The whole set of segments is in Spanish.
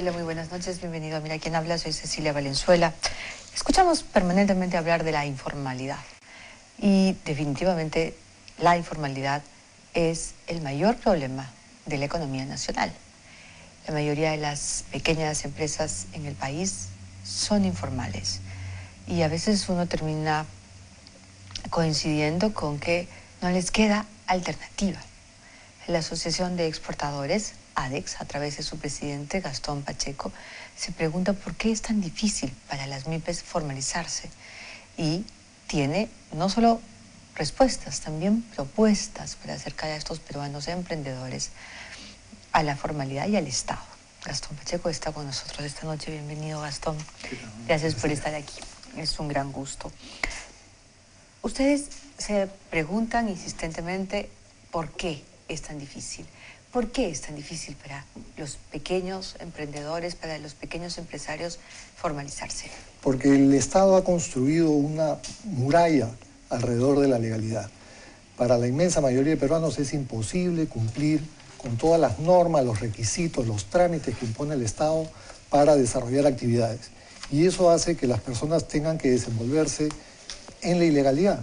Hola, muy buenas noches, bienvenido a Mira Quién Habla, soy Cecilia Valenzuela. Escuchamos permanentemente hablar de la informalidad y definitivamente la informalidad es el mayor problema de la economía nacional. La mayoría de las pequeñas empresas en el país son informales y a veces uno termina coincidiendo con que no les queda alternativa. La Asociación de Exportadores, ADEX, a través de su presidente Gastón Pacheco, se pregunta por qué es tan difícil para las MIPES formalizarse y tiene no solo respuestas, también propuestas para acercar a estos peruanos emprendedores a la formalidad y al Estado. Gastón Pacheco está con nosotros esta noche. Bienvenido, Gastón. Gracias por estar aquí. Es un gran gusto. Ustedes se preguntan insistentemente por qué es tan difícil. ¿Por qué es tan difícil para los pequeños emprendedores, para los pequeños empresarios formalizarse? Porque el Estado ha construido una muralla alrededor de la legalidad. Para la inmensa mayoría de peruanos es imposible cumplir con todas las normas, los requisitos, los trámites que impone el Estado para desarrollar actividades. Y eso hace que las personas tengan que desenvolverse en la ilegalidad.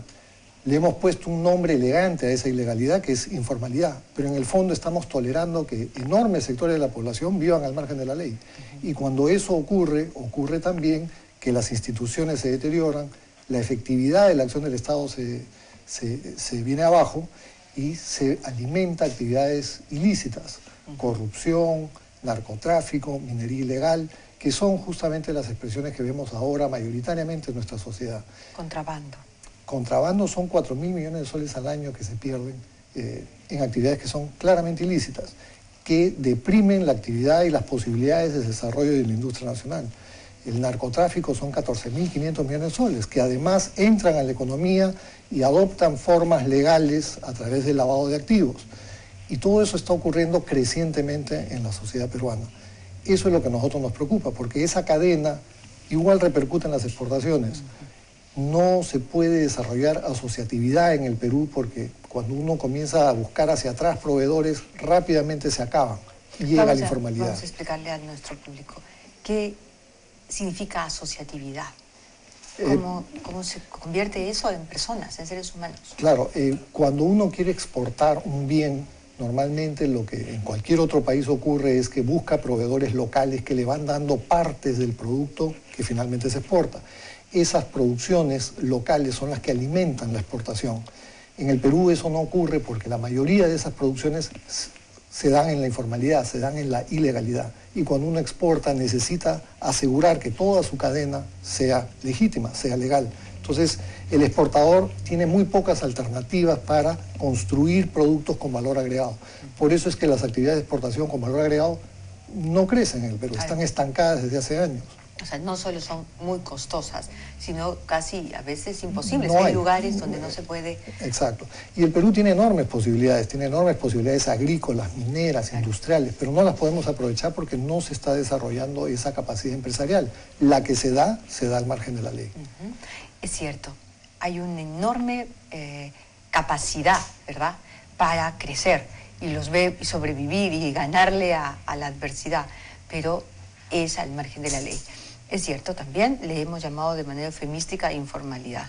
Le hemos puesto un nombre elegante a esa ilegalidad, que es informalidad, pero en el fondo estamos tolerando que enormes sectores de la población vivan al margen de la ley. Y cuando eso ocurre también que las instituciones se deterioran, la efectividad de la acción del Estado se viene abajo y se alimenta actividades ilícitas, corrupción, narcotráfico, minería ilegal, que son justamente las expresiones que vemos ahora mayoritariamente en nuestra sociedad. Contrabando. Contrabando son 4.000 millones de soles al año que se pierden en actividades que son claramente ilícitas, que deprimen la actividad y las posibilidades de desarrollo de la industria nacional. El narcotráfico son 14.500 millones de soles, que además entran a la economía y adoptan formas legales a través del lavado de activos. Y todo eso está ocurriendo crecientemente en la sociedad peruana. Eso es lo que a nosotros nos preocupa, porque esa cadena igual repercute en las exportaciones. No se puede desarrollar asociatividad en el Perú porque cuando uno comienza a buscar hacia atrás proveedores, rápidamente se acaban y llega la informalidad. Vamos a explicarle a nuestro público qué significa asociatividad. ¿Cómo se convierte eso en personas, en seres humanos? Claro, cuando uno quiere exportar un bien, normalmente lo que en cualquier otro país ocurre es que busca proveedores locales que le van dando partes del producto que finalmente se exporta. Esas producciones locales son las que alimentan la exportación. En el Perú eso no ocurre porque la mayoría de esas producciones se dan en la informalidad, se dan en la ilegalidad. Y cuando uno exporta necesita asegurar que toda su cadena sea legítima, sea legal. Entonces el exportador tiene muy pocas alternativas para construir productos con valor agregado. Por eso es que las actividades de exportación con valor agregado no crecen en el Perú, están estancadas desde hace años. O sea, no solo son muy costosas, sino casi a veces imposibles. No hay lugares donde no se puede... Exacto. Y el Perú tiene enormes posibilidades agrícolas, mineras, industriales, pero no las podemos aprovechar porque no se está desarrollando esa capacidad empresarial. La que se da al margen de la ley. Es cierto, hay una enorme capacidad, ¿verdad?, para crecer y sobrevivir y ganarle a la adversidad, pero es al margen de la ley. Es cierto, también le hemos llamado de manera eufemística informalidad.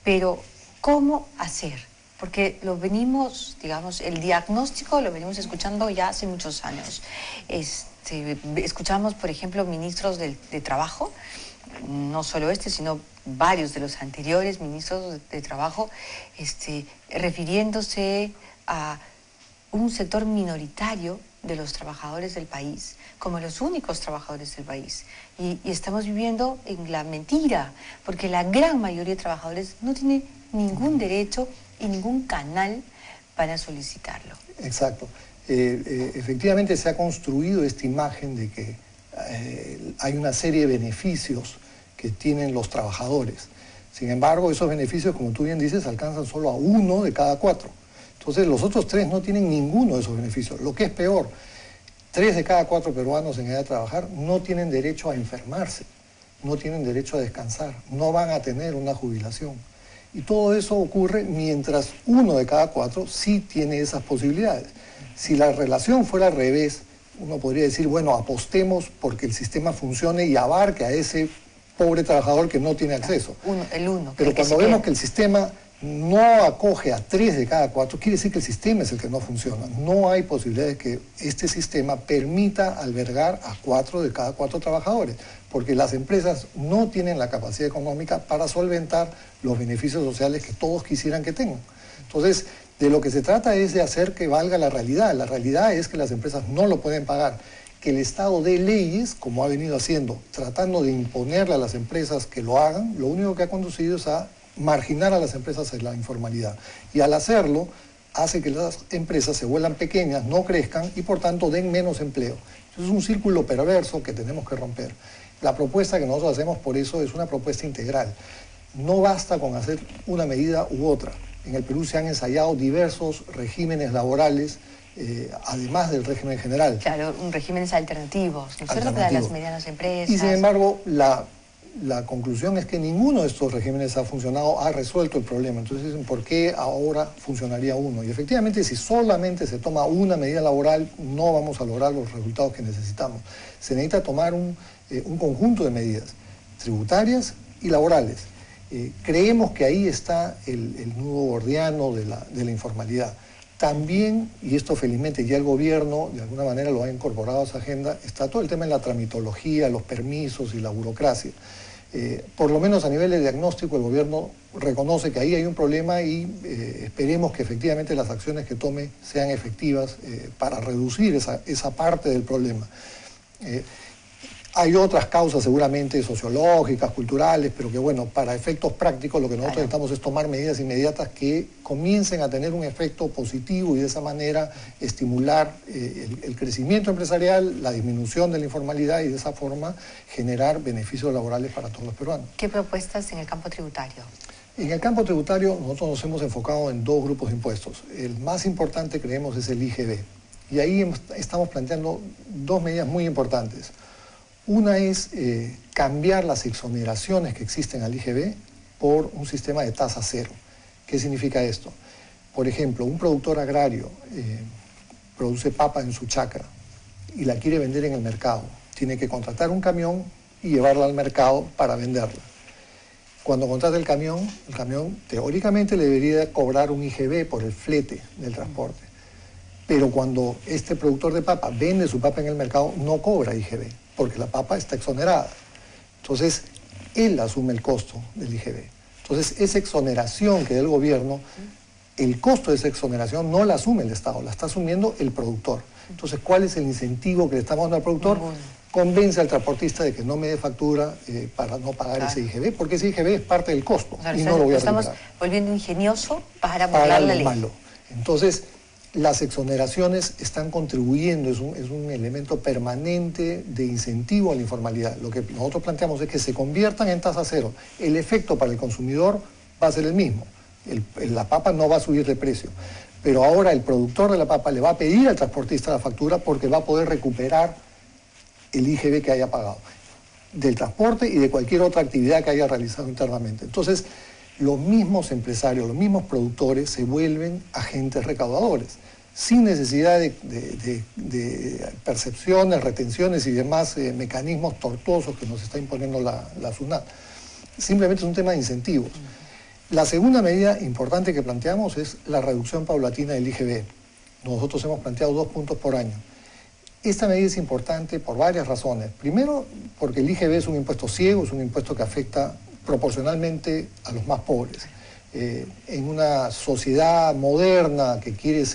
Pero, ¿cómo hacer? Porque lo venimos, digamos, el diagnóstico lo venimos escuchando ya hace muchos años. Escuchamos, por ejemplo, ministros de Trabajo, no solo sino varios de los anteriores ministros de Trabajo, refiriéndose a un sector minoritario de los trabajadores del país, como los únicos trabajadores del país. Y estamos viviendo en la mentira, porque la gran mayoría de trabajadores no tiene ningún derecho y ningún canal para solicitarlo. Exacto. Efectivamente se ha construido esta imagen de que hay una serie de beneficios que tienen los trabajadores. Sin embargo, esos beneficios, como tú bien dices, alcanzan solo a 1 de cada 4. Entonces, los otros 3 no tienen ninguno de esos beneficios. Lo que es peor, 3 de cada 4 peruanos en edad de trabajar no tienen derecho a enfermarse, no tienen derecho a descansar, no van a tener una jubilación. Y todo eso ocurre mientras 1 de cada 4 sí tiene esas posibilidades. Si la relación fuera al revés uno podría decir, bueno, apostemos porque el sistema funcione y abarque a ese pobre trabajador que no tiene acceso. Pero cuando vemos que el sistema no acoge a 3 de cada 4, quiere decir que el sistema es el que no funciona. No hay posibilidad de que este sistema permita albergar a 4 de cada 4 trabajadores, porque las empresas no tienen la capacidad económica para solventar los beneficios sociales que todos quisieran que tengan. Entonces, de lo que se trata es de hacer que valga la realidad. La realidad es que las empresas no lo pueden pagar, que el Estado dé leyes, como ha venido haciendo, tratando de imponerle a las empresas que lo hagan, lo único que ha conducido es a marginar a las empresas en la informalidad. Y al hacerlo, hace que las empresas se vuelvan pequeñas, no crezcan y por tanto den menos empleo. Entonces es un círculo perverso que tenemos que romper. La propuesta que nosotros hacemos por eso es una propuesta integral. No basta con hacer una medida u otra. En el Perú se han ensayado diversos regímenes laborales, además del régimen general. Claro, regímenes alternativos, ¿no es cierto? Para las medianas empresas. Y sin embargo, la conclusión es que ninguno de estos regímenes ha funcionado, ha resuelto el problema. Entonces dicen, ¿por qué ahora funcionaría uno? Y efectivamente, si solamente se toma una medida laboral, no vamos a lograr los resultados que necesitamos. Se necesita tomar un conjunto de medidas tributarias y laborales. Creemos que ahí está el nudo gordiano de la informalidad. También, y esto felizmente ya el gobierno de alguna manera lo ha incorporado a esa agenda, está todo el tema de la tramitología, los permisos y la burocracia. Por lo menos a nivel de diagnóstico el gobierno reconoce que ahí hay un problema y esperemos que efectivamente las acciones que tome sean efectivas para reducir esa parte del problema. Hay otras causas seguramente sociológicas, culturales, pero que bueno, para efectos prácticos lo que nosotros necesitamos es tomar medidas inmediatas que comiencen a tener un efecto positivo y de esa manera estimular el crecimiento empresarial, la disminución de la informalidad y de esa forma generar beneficios laborales para todos los peruanos. ¿Qué propuestas en el campo tributario? En el campo tributario nosotros nos hemos enfocado en 2 grupos de impuestos. El más importante creemos es el IGB y ahí estamos planteando 2 medidas muy importantes. Una es cambiar las exoneraciones que existen al IGB por un sistema de tasa cero. ¿Qué significa esto? Por ejemplo, un productor agrario produce papa en su chacra y la quiere vender en el mercado. Tiene que contratar un camión y llevarla al mercado para venderla. Cuando contrata el camión teóricamente le debería cobrar un IGB por el flete del transporte. Pero cuando este productor de papa vende su papa en el mercado, no cobra IGB, porque la papa está exonerada. Entonces, él asume el costo del IGB. Entonces, esa exoneración que da el gobierno, el costo de esa exoneración no la asume el Estado, la está asumiendo el productor. Entonces, ¿cuál es el incentivo que le estamos dando al productor? Convence al transportista de que no me dé factura para no pagar ese IGB, porque ese IGB es parte del costo y no lo voy a recuperar. Estamos volviendo ingenioso para burlar la ley. Malo. Entonces, las exoneraciones están contribuyendo, es un elemento permanente de incentivo a la informalidad. Lo que nosotros planteamos es que se conviertan en tasa cero. El efecto para el consumidor va a ser el mismo. La papa no va a subir de precio. Pero ahora el productor de la papa le va a pedir al transportista la factura porque va a poder recuperar el IGB que haya pagado del transporte y de cualquier otra actividad que haya realizado internamente. Entonces, los mismos empresarios, los mismos productores se vuelven agentes recaudadores, sin necesidad de percepciones, retenciones y demás mecanismos tortuosos que nos está imponiendo la SUNAT. Simplemente es un tema de incentivos. La segunda medida importante que planteamos es la reducción paulatina del IGB. Nosotros hemos planteado 2 puntos por año. Esta medida es importante por varias razones. Primero, porque el IGB es un impuesto ciego, es un impuesto que afecta proporcionalmente a los más pobres. En una sociedad moderna que quiere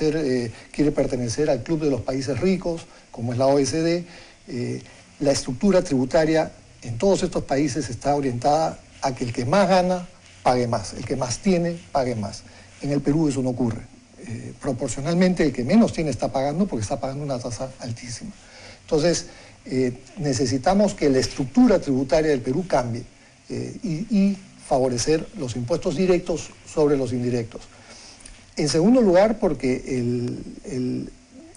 pertenecer al club de los países ricos, como es la OECD, la estructura tributaria en todos estos países está orientada a que el que más gana pague más, el que más tiene pague más. En el Perú eso no ocurre. Proporcionalmente el que menos tiene está pagando porque está pagando una tasa altísima. Entonces, necesitamos que la estructura tributaria del Perú cambie. Y favorecer los impuestos directos sobre los indirectos. En segundo lugar, porque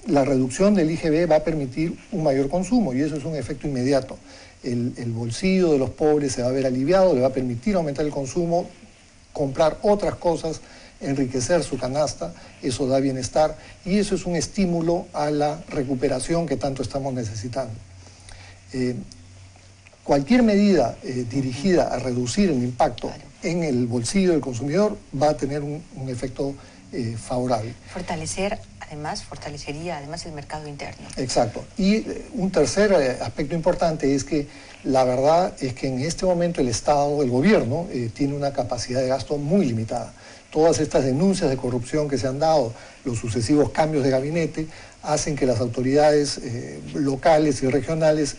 la reducción del IGB va a permitir un mayor consumo y eso es un efecto inmediato. El bolsillo de los pobres se va a ver aliviado, le va a permitir aumentar el consumo, comprar otras cosas enriquecer su canasta, eso da bienestar y eso es un estímulo a la recuperación que tanto estamos necesitando. Cualquier medida dirigida a reducir el impacto en el bolsillo del consumidor va a tener un efecto favorable. Fortalecería además el mercado interno. Exacto. Y un tercer aspecto importante es que la verdad es que en este momento el Estado, el gobierno, tiene una capacidad de gasto muy limitada. Todas estas denuncias de corrupción que se han dado, los sucesivos cambios de gabinete, hacen que las autoridades locales y regionales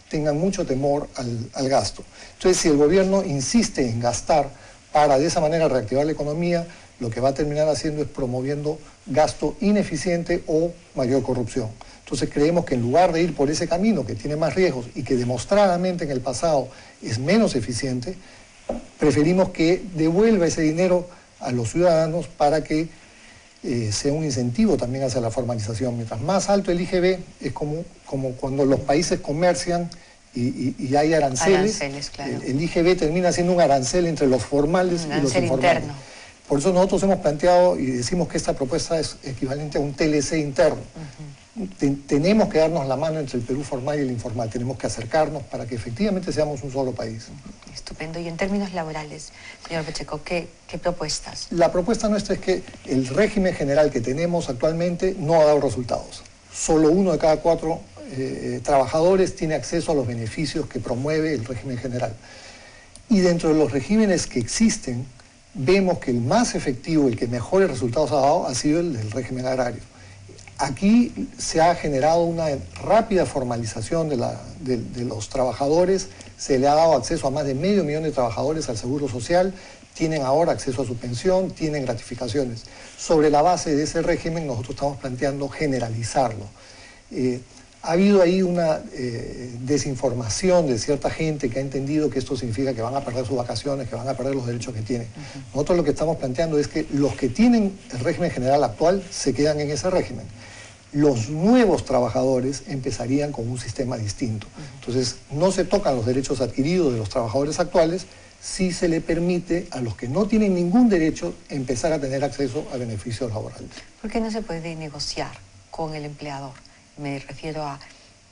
tengan mucho temor al gasto. Entonces, si el gobierno insiste en gastar para de esa manera reactivar la economía, lo que va a terminar haciendo es promoviendo gasto ineficiente o mayor corrupción. Entonces creemos que en lugar de ir por ese camino que tiene más riesgos y que demostradamente en el pasado es menos eficiente, preferimos que devuelva ese dinero a los ciudadanos para que sea un incentivo también hacia la formalización. Mientras más alto el IGB, es como cuando los países comercian y hay aranceles, claro. El IGB termina siendo un arancel entre los formales y los informales. Interno. Por eso nosotros hemos planteado y decimos que esta propuesta es equivalente a un TLC interno. Tenemos que darnos la mano entre el Perú formal y el informal, tenemos que acercarnos para que efectivamente seamos un solo país. Estupendo. Y en términos laborales, señor Pacheco, ¿qué propuestas? La propuesta nuestra es que el régimen general que tenemos actualmente no ha dado resultados. Solo 1 de cada 4 trabajadores tiene acceso a los beneficios que promueve el régimen general. Y dentro de los regímenes que existen, vemos que el más efectivo, el que mejores resultados ha dado, ha sido el del régimen agrario. Aquí se ha generado una rápida formalización de los trabajadores, se le ha dado acceso a más de 500.000 de trabajadores al seguro social, tienen ahora acceso a su pensión, tienen gratificaciones. Sobre la base de ese régimen nosotros estamos planteando generalizarlo. Ha habido ahí una desinformación de cierta gente que ha entendido que esto significa que van a perder sus vacaciones, que van a perder los derechos que tienen. Nosotros lo que estamos planteando es que los que tienen el régimen general actual se quedan en ese régimen. Los nuevos trabajadores empezarían con un sistema distinto. Entonces, no se tocan los derechos adquiridos de los trabajadores actuales, sí se le permite a los que no tienen ningún derecho empezar a tener acceso a beneficios laborales. ¿Por qué no se puede negociar con el empleador? Me refiero a,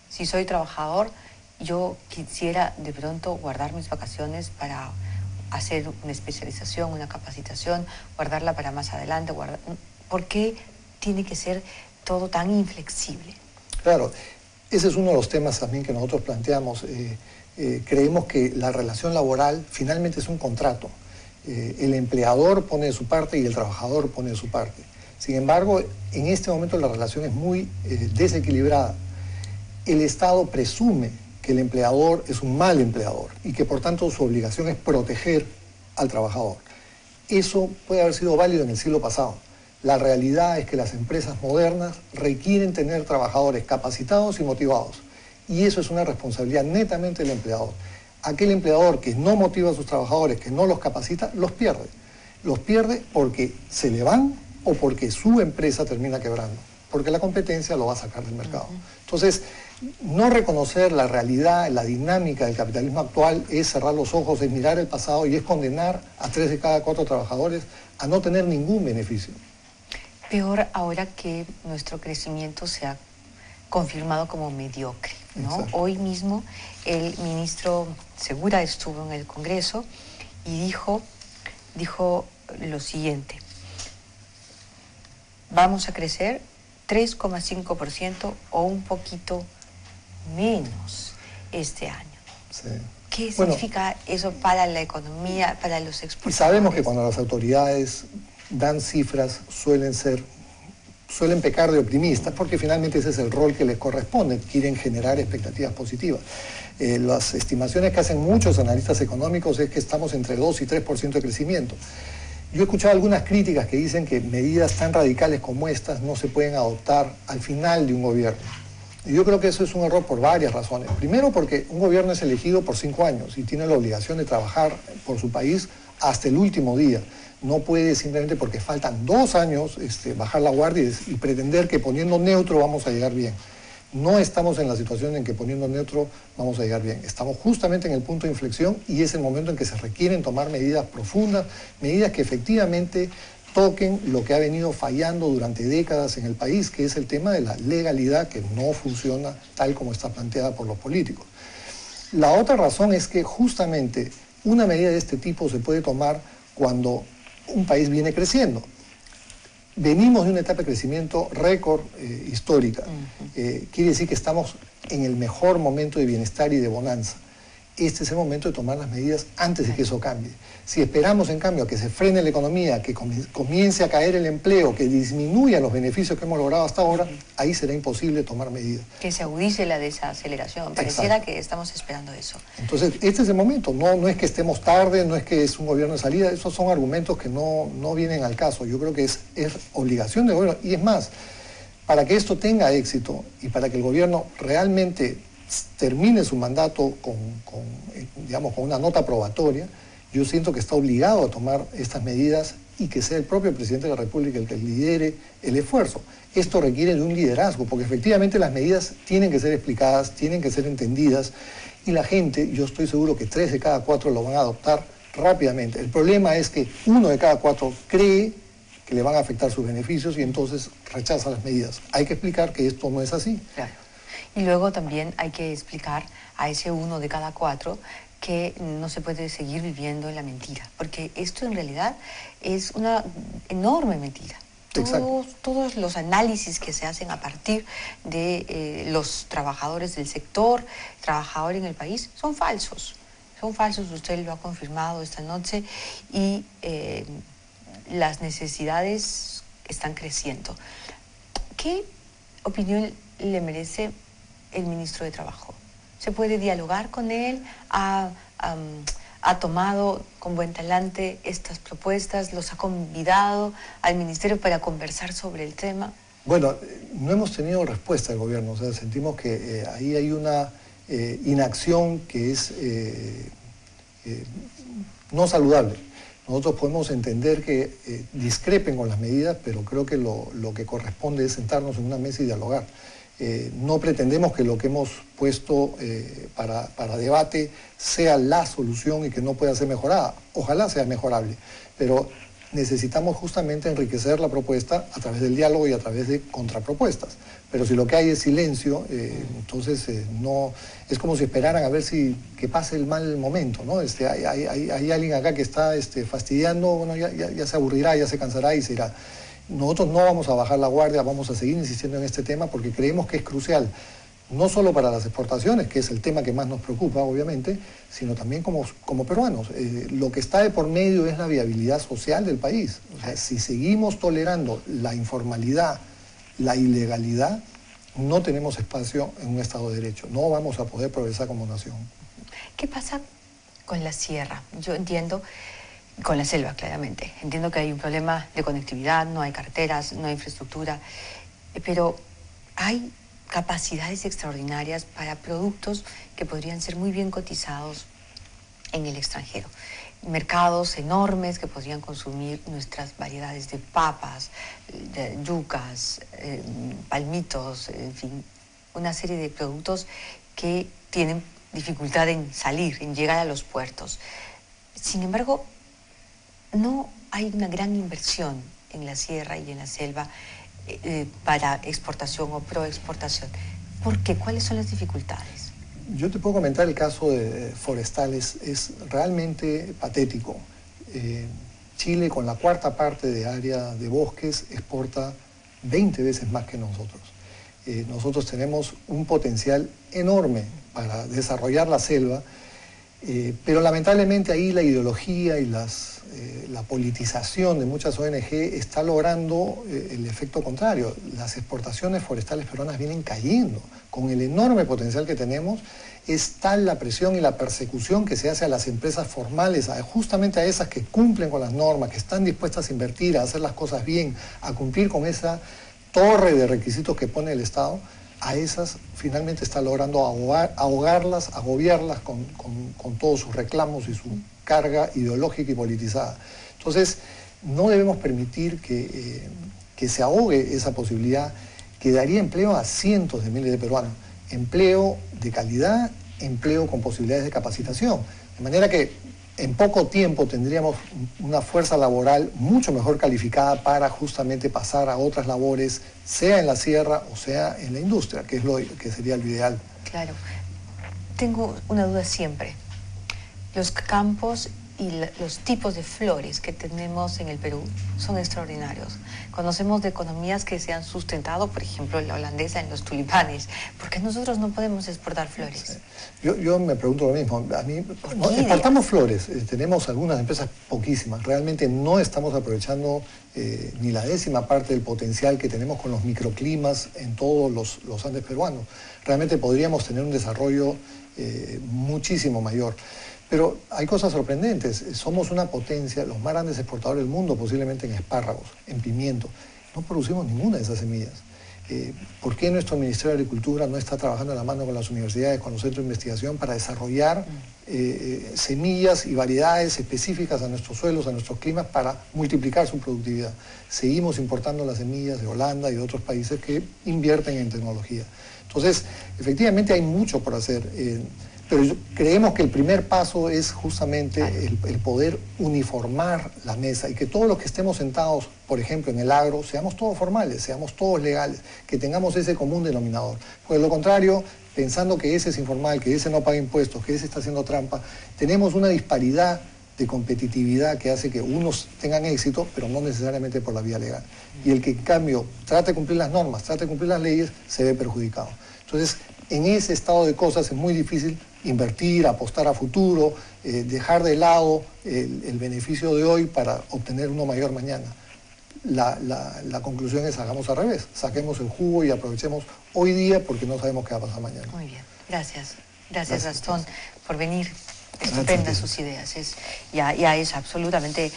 si soy trabajador, yo quisiera de pronto guardar mis vacaciones para hacer una especialización, una capacitación, guardarla para más adelante. ¿Por qué tiene que ser todo tan inflexible? Claro, ese es uno de los temas también que nosotros planteamos. Creemos que la relación laboral finalmente es un contrato. El empleador pone de su parte y el trabajador pone de su parte. Sin embargo, en este momento la relación es muy desequilibrada. El Estado presume que el empleador es un mal empleador y que por tanto su obligación es proteger al trabajador. Eso puede haber sido válido en el siglo pasado. La realidad es que las empresas modernas requieren tener trabajadores capacitados y motivados. Y eso es una responsabilidad netamente del empleador. Aquel empleador que no motiva a sus trabajadores, que no los capacita, los pierde. Los pierde porque se le van o porque su empresa termina quebrando, porque la competencia lo va a sacar del mercado. Entonces, no reconocer la realidad, la dinámica del capitalismo actual es cerrar los ojos, es mirar el pasado y es condenar a 3 de cada 4 trabajadores a no tener ningún beneficio. Peor ahora que nuestro crecimiento se ha confirmado como mediocre, ¿no? Exacto. Hoy mismo el ministro Segura estuvo en el Congreso y dijo lo siguiente: vamos a crecer 3,5% o un poquito menos este año. Sí. ¿Qué significa eso para la economía, para los exportadores? Y sabemos que cuando las autoridades dan cifras suelen pecar de optimistas porque finalmente ese es el rol que les corresponde, quieren generar expectativas positivas. Las estimaciones que hacen muchos analistas económicos es que estamos entre 2 y 3% de crecimiento. Yo he escuchado algunas críticas que dicen que medidas tan radicales como estas no se pueden adoptar al final de un gobierno. Y yo creo que eso es un error por varias razones. Primero, porque un gobierno es elegido por 5 años y tiene la obligación de trabajar por su país hasta el último día. No puede simplemente porque faltan 2 años bajar la guardia y pretender que poniendo neutro vamos a llegar bien. No estamos en la situación en que poniendo neutro vamos a llegar bien. Estamos justamente en el punto de inflexión y es el momento en que se requieren tomar medidas profundas, medidas que efectivamente toquen lo que ha venido fallando durante décadas en el país, que es el tema de la legalidad, que no funciona tal como está planteada por los políticos. La otra razón es que justamente una medida de este tipo se puede tomar cuando un país viene creciendo. Venimos de una etapa de crecimiento récord histórica. Quiere decir que estamos en el mejor momento de bienestar y de bonanza. Este es el momento de tomar las medidas antes de que eso cambie. Si esperamos, en cambio, a que se frene la economía, que comience a caer el empleo, que disminuya los beneficios que hemos logrado hasta ahora, ahí será imposible tomar medidas. Que se agudice la desaceleración. Pareciera que estamos esperando eso. Entonces, este es el momento. No es que estemos tarde, no es que es un gobierno de salida. Esos son argumentos que no vienen al caso. Yo creo que es obligación del gobierno. Y es más, para que esto tenga éxito y para que el gobierno realmente termine su mandato con una nota probatoria, yo siento que está obligado a tomar estas medidas y que sea el propio presidente de la República el que lidere el esfuerzo. Esto requiere de un liderazgo, porque efectivamente las medidas tienen que ser explicadas, tienen que ser entendidas, y la gente, yo estoy seguro que 3 de cada 4 lo van a adoptar rápidamente. El problema es que 1 de cada 4 cree que le van a afectar sus beneficios y entonces rechaza las medidas. Hay que explicar que esto no es así. Claro. Y luego también hay que explicar a ese 1 de cada 4 que no se puede seguir viviendo en la mentira, porque esto en realidad es una enorme mentira. Todos los análisis que se hacen a partir de los trabajadores del sector, trabajadores en el país, son falsos. Son falsos, usted lo ha confirmado esta noche, y las necesidades están creciendo. ¿Qué opinión le merece el ministro de Trabajo? ¿Se puede dialogar con él? ¿Ha tomado con buen talante estas propuestas? ¿Los ha convidado al ministerio para conversar sobre el tema? Bueno, no hemos tenido respuesta del gobierno. O sea, sentimos que ahí hay una inacción que es no saludable. Nosotros podemos entender que discrepen con las medidas, pero creo que lo que corresponde es sentarnos en una mesa y dialogar. No pretendemos que lo que hemos puesto para debate sea la solución y que no pueda ser mejorada. Ojalá sea mejorable, pero necesitamos justamente enriquecer la propuesta a través del diálogo y a través de contrapropuestas. Pero si lo que hay es silencio, entonces no es como si esperaran a ver que pase el mal momento, ¿no? Hay alguien acá que está fastidiando, bueno, ya se aburrirá, ya se cansará y se irá. Nosotros no vamos a bajar la guardia, vamos a seguir insistiendo en este tema porque creemos que es crucial, no solo para las exportaciones, que es el tema que más nos preocupa, obviamente, sino también como peruanos. Lo que está de por medio es la viabilidad social del país. O sea, si seguimos tolerando la informalidad, la ilegalidad, no tenemos espacio en un Estado de Derecho. No vamos a poder progresar como nación. ¿Qué pasa con la sierra? Yo entiendo, con la selva, claramente. Entiendo que hay un problema de conectividad, no hay carreteras, no hay infraestructura, pero hay capacidades extraordinarias para productos que podrían ser muy bien cotizados en el extranjero. Mercados enormes que podrían consumir nuestras variedades de papas, de yucas, palmitos, en fin, una serie de productos que tienen dificultad en salir, en llegar a los puertos. Sin embargo, no hay una gran inversión en la sierra y en la selva para exportación o proexportación. ¿Por qué? ¿Cuáles son las dificultades? Yo te puedo comentar el caso de forestales. Es realmente patético. Chile, con la 4ª parte de área de bosques, exporta 20 veces más que nosotros. Nosotros tenemos un potencial enorme para desarrollar la selva, pero lamentablemente ahí la ideología y la politización de muchas ONG está logrando el efecto contrario. Las exportaciones forestales peruanas vienen cayendo. Con el enorme potencial que tenemos, es tal la presión y la persecución que se hace a las empresas formales, justamente a esas que cumplen con las normas, que están dispuestas a invertir, a hacer las cosas bien, a cumplir con esa torre de requisitos que pone el Estado. A esas finalmente está logrando ahogarlas, agobiarlas con todos sus reclamos y su carga ideológica y politizada. Entonces, no debemos permitir que se ahogue esa posibilidad que daría empleo a cientos de miles de peruanos. Empleo de calidad, empleo con posibilidades de capacitación. De manera que en poco tiempo tendríamos una fuerza laboral mucho mejor calificada para justamente pasar a otras labores, sea en la sierra o sea en la industria, que es lo que sería lo ideal. Claro. Tengo una duda siempre. Los campos y los tipos de flores que tenemos en el Perú son extraordinarios. Conocemos de economías que se han sustentado, por ejemplo, la holandesa en los tulipanes. ¿Por qué nosotros no podemos exportar flores? Yo me pregunto lo mismo. A mí, exportamos flores, tenemos algunas empresas poquísimas. Realmente no estamos aprovechando ni la 10ª parte del potencial que tenemos con los microclimas en todos los Andes peruanos. Realmente podríamos tener un desarrollo muchísimo mayor. Pero hay cosas sorprendentes. Somos una potencia, los más grandes exportadores del mundo, posiblemente en espárragos, en pimiento. No producimos ninguna de esas semillas. ¿Por qué nuestro Ministerio de Agricultura no está trabajando de la mano con las universidades, con los centros de investigación para desarrollar semillas y variedades específicas a nuestros suelos, a nuestros climas, para multiplicar su productividad? Seguimos importando las semillas de Holanda y de otros países que invierten en tecnología. Entonces, efectivamente hay mucho por hacer. Pero creemos que el primer paso es justamente el poder uniformar la mesa y que todos los que estemos sentados, por ejemplo, en el agro, seamos todos formales, seamos todos legales, que tengamos ese común denominador. Pues de lo contrario, pensando que ese es informal, que ese no paga impuestos, que ese está haciendo trampa, tenemos una disparidad de competitividad que hace que unos tengan éxito, pero no necesariamente por la vía legal. Y el que, en cambio, trate de cumplir las normas, trate de cumplir las leyes, se ve perjudicado. Entonces, en ese estado de cosas es muy difícil invertir, apostar a futuro, dejar de lado el beneficio de hoy para obtener uno mayor mañana. La conclusión es hagamos al revés, saquemos el jugo y aprovechemos hoy día porque no sabemos qué va a pasar mañana. Muy bien, gracias. Gracias Gastón por venir. Estupendas sus ideas. Ya es absolutamente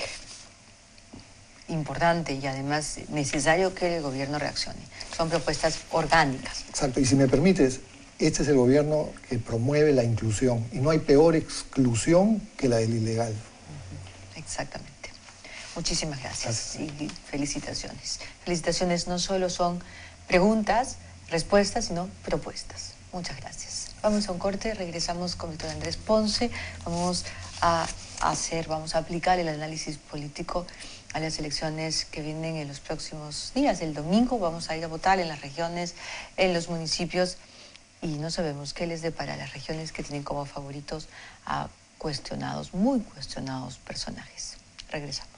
importante y además necesario que el gobierno reaccione. Son propuestas orgánicas. Exacto, y si me permites, este es el gobierno que promueve la inclusión y no hay peor exclusión que la del ilegal. Exactamente. Muchísimas gracias y felicitaciones. Felicitaciones no solo son preguntas, respuestas, sino propuestas. Muchas gracias. Vamos a un corte, regresamos con Víctor Andrés Ponce. Vamos a aplicar el análisis político a las elecciones que vienen en los próximos días. El domingo vamos a ir a votar en las regiones, en los municipios, y no sabemos qué les depara a las regiones que tienen como favoritos a muy cuestionados personajes. Regresamos.